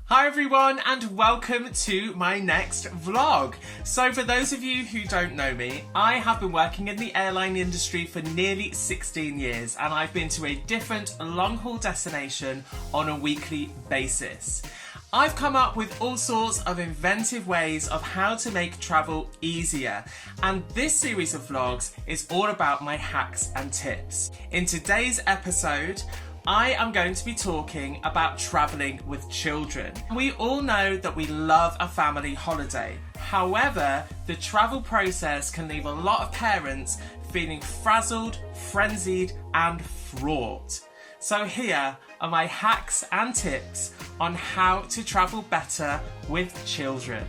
Hi everyone and welcome to my next vlog. So for those of you who don't know me, I have been working in the airline industry for nearly 16 years and I've been to a different long-haul destination on a weekly basis. I've come up with all sorts of inventive ways of how to make travel easier, and this series of vlogs is all about my hacks and tips. In today's episode, I am going to be talking about travelling with children. We all know that we love a family holiday. However, the travel process can leave a lot of parents feeling frazzled, frenzied, and fraught. So here are my hacks and tips on how to travel better with children.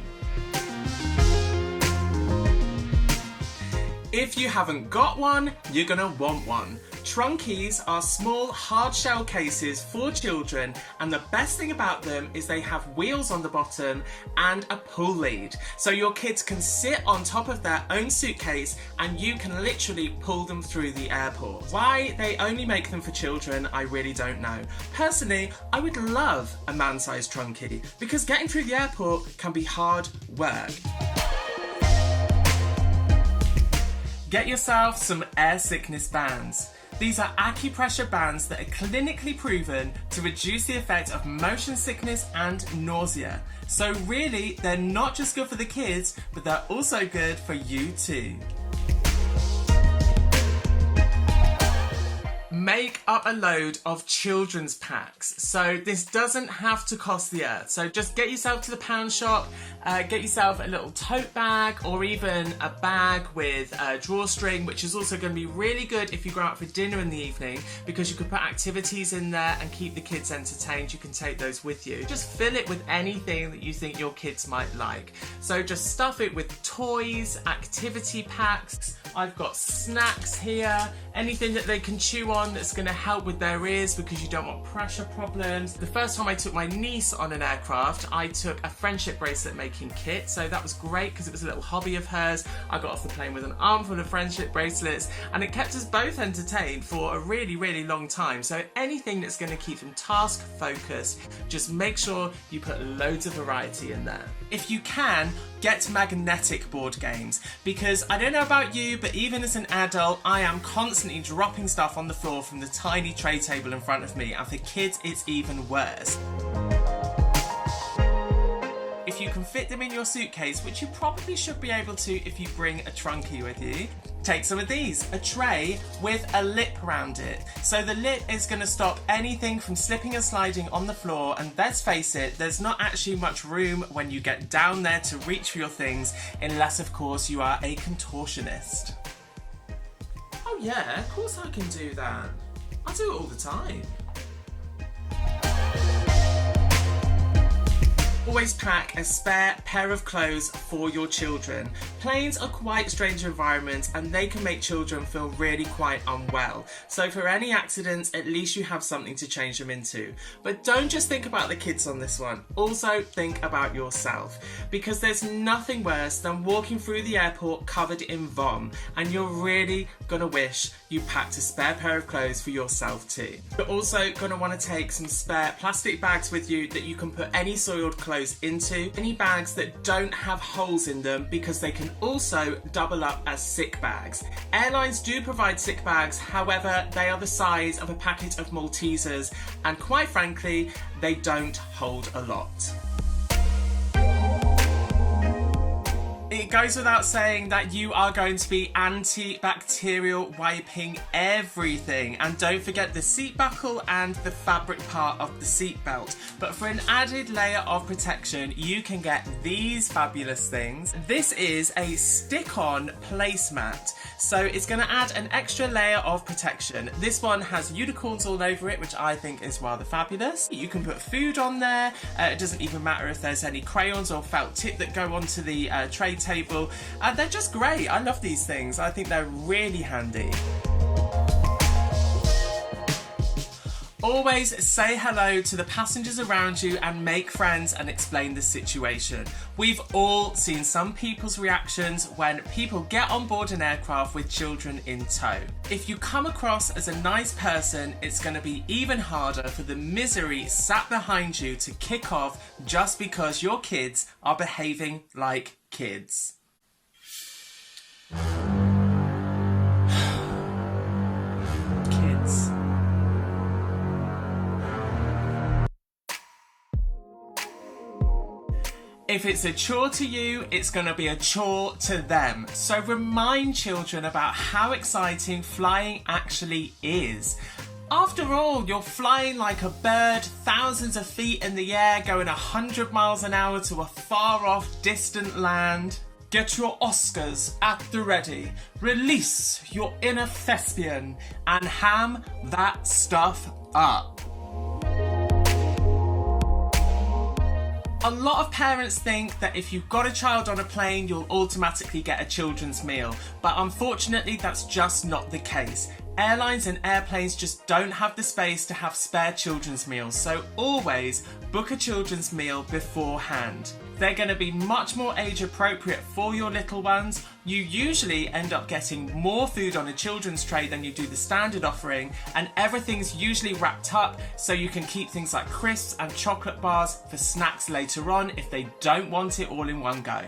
If you haven't got one, you're gonna want one. Trunkies are small hard shell cases for children, and the best thing about them is they have wheels on the bottom and a pull lead. So your kids can sit on top of their own suitcase and you can literally pull them through the airport. Why they only make them for children, I really don't know. Personally, I would love a man-sized trunkie because getting through the airport can be hard work. Get yourself some air sickness bands. These are acupressure bands that are clinically proven to reduce the effect of motion sickness and nausea. So really, they're not just good for the kids, but they're also good for you too. Make up a load of children's packs. So this doesn't have to cost the earth. So just get yourself to the pound shop, get yourself a little tote bag or even a bag with a drawstring, which is also going to be really good if you go out for dinner in the evening because you can put activities in there and keep the kids entertained. You can take those with you. Just fill it with anything that you think your kids might like. So just stuff it with toys, activity packs. I've got snacks here, anything that they can chew on that's going to help with their ears because you don't want pressure problems. The first time I took my niece on an aircraft, I took a friendship bracelet making kit, so that was great because it was a little hobby of hers. I got off the plane with an armful of friendship bracelets and it kept us both entertained for a really, really long time. So anything that's going to keep them task focused, just make sure you put loads of variety in there. If you can, get magnetic board games because I don't know about you, but even as an adult, I am constantly dropping stuff on the floor from the tiny tray table in front of me, and for kids it's even worse. If you can fit them in your suitcase, which you probably should be able to if you bring a trunkie with you, take some of these. A tray with a lip around it. So the lip is going to stop anything from slipping and sliding on the floor, and let's face it, there's not actually much room when you get down there to reach for your things, unless of course you are a contortionist. Oh yeah, of course I can do that. I do it all the time. Always pack a spare pair of clothes for your children. Planes are quite strange environments and they can make children feel really quite unwell. So for any accidents, at least you have something to change them into. But don't just think about the kids on this one. Also think about yourself, because there's nothing worse than walking through the airport covered in vom, and you're really gonna wish you packed a spare pair of clothes for yourself too. You're also gonna want to take some spare plastic bags with you that you can put any soiled clothes into, any bags that don't have holes in them, because they can also double up as sick bags. Airlines do provide sick bags, however they are the size of a packet of Maltesers and quite frankly they don't hold a lot. It goes without saying that you are going to be antibacterial wiping everything, and don't forget the seat buckle and the fabric part of the seat belt. But for an added layer of protection, you can get these fabulous things. This is a stick-on placemat, so it's going to add an extra layer of protection. This one has unicorns all over it, which I think is rather fabulous. You can put food on there. It doesn't even matter if there's any crayons or felt tip that go onto the tray table. They're just great. I love these things. I think they're really handy. Always say hello to the passengers around you and make friends and explain the situation. We've all seen some people's reactions when people get on board an aircraft with children in tow. If you come across as a nice person, it's going to be even harder for the misery sat behind you to kick off just because your kids are behaving like kids. Kids. If it's a chore to you, it's going to be a chore to them. So remind children about how exciting flying actually is. After all, you're flying like a bird, thousands of feet in the air, going 100 miles an hour to a far off distant land. Get your Oscars at the ready. Release your inner thespian and ham that stuff up. A lot of parents think that if you've got a child on a plane, you'll automatically get a children's meal, but unfortunately that's just not the case. Airlines and airplanes just don't have the space to have spare children's meals, so always book a children's meal beforehand. They're going to be much more age appropriate for your little ones. You usually end up getting more food on a children's tray than you do the standard offering, and everything's usually wrapped up so you can keep things like crisps and chocolate bars for snacks later on if they don't want it all in one go.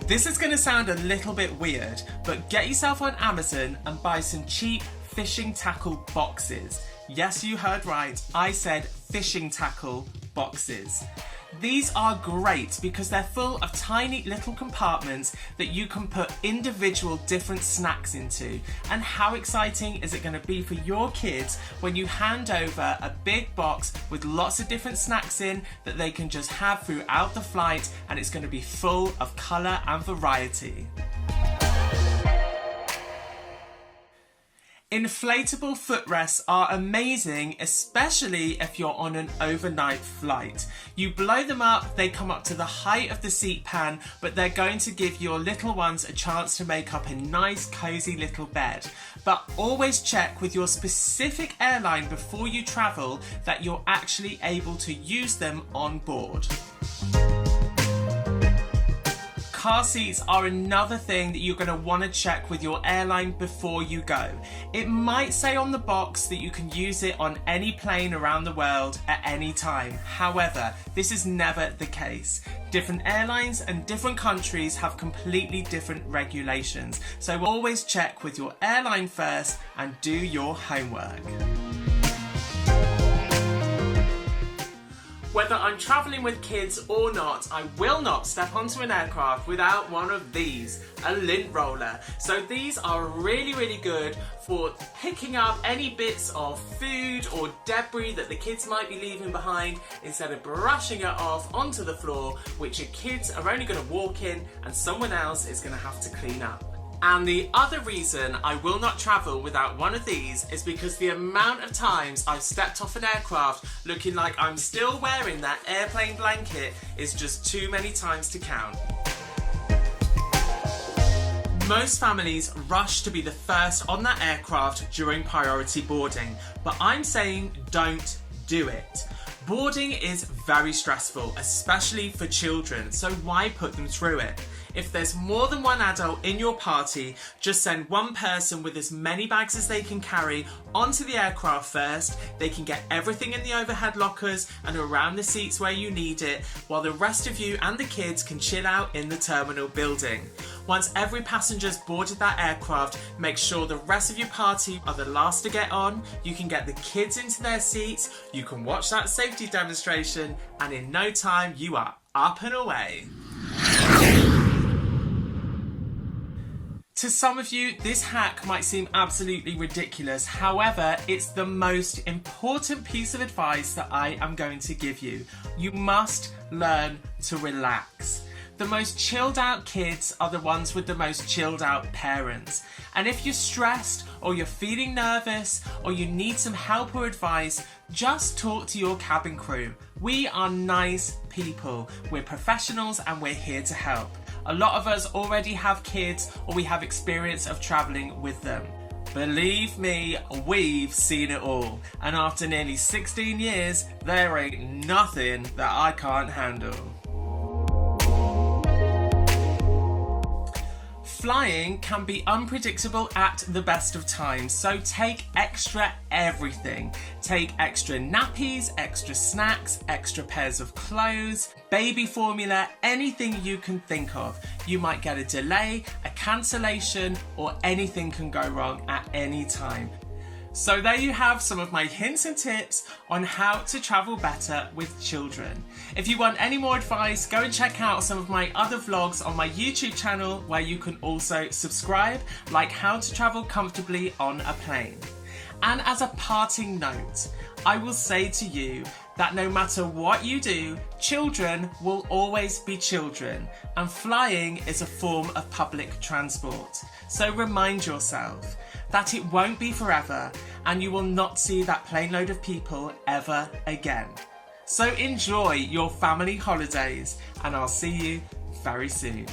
This is going to sound a little bit weird, but get yourself on Amazon and buy some cheap fishing tackle boxes. Yes, you heard right, I said fishing tackle boxes. These are great because they're full of tiny little compartments that you can put individual different snacks into. And how exciting is it going to be for your kids when you hand over a big box with lots of different snacks in that they can just have throughout the flight, and it's going to be full of colour and variety. Inflatable footrests are amazing, especially if you're on an overnight flight. You blow them up, they come up to the height of the seat pan, but they're going to give your little ones a chance to make up a nice cozy little bed. But always check with your specific airline before you travel that you're actually able to use them on board. Car seats are another thing that you're going to want to check with your airline before you go. It might say on the box that you can use it on any plane around the world at any time. However, this is never the case. Different airlines and different countries have completely different regulations. So always check with your airline first and do your homework. Whether I'm travelling with kids or not, I will not step onto an aircraft without one of these, a lint roller. So these are really good for picking up any bits of food or debris that the kids might be leaving behind instead of brushing it off onto the floor, which your kids are only going to walk in and someone else is going to have to clean up. And the other reason I will not travel without one of these is because the amount of times I've stepped off an aircraft looking like I'm still wearing that airplane blanket is just too many times to count. Most families rush to be the first on that aircraft during priority boarding, but I'm saying don't do it. Boarding is very stressful, especially for children, so why put them through it? If there's more than one adult in your party, just send one person with as many bags as they can carry onto the aircraft first. They can get everything in the overhead lockers and around the seats where you need it, while the rest of you and the kids can chill out in the terminal building. Once every passenger's boarded that aircraft, make sure the rest of your party are the last to get on. You can get the kids into their seats, you can watch that safety demonstration, and in no time you are up and away. To some of you, this hack might seem absolutely ridiculous. However, it's the most important piece of advice that I am going to give you. You must learn to relax. The most chilled out kids are the ones with the most chilled out parents. And if you're stressed or you're feeling nervous or you need some help or advice, just talk to your cabin crew. We are nice people. We're professionals and we're here to help. A lot of us already have kids or we have experience of traveling with them. Believe me, we've seen it all. And after nearly 16 years, there ain't nothing that I can't handle. Flying can be unpredictable at the best of times, so take extra everything. Take extra nappies, extra snacks, extra pairs of clothes, baby formula, anything you can think of. You might get a delay, a cancellation, or anything can go wrong at any time. So there you have some of my hints and tips on how to travel better with children. If you want any more advice, go and check out some of my other vlogs on my YouTube channel where you can also subscribe, like how to travel comfortably on a plane. And as a parting note, I will say to you that no matter what you do, children will always be children, and flying is a form of public transport. So remind yourself that it won't be forever and you will not see that plane load of people ever again. So enjoy your family holidays and I'll see you very soon.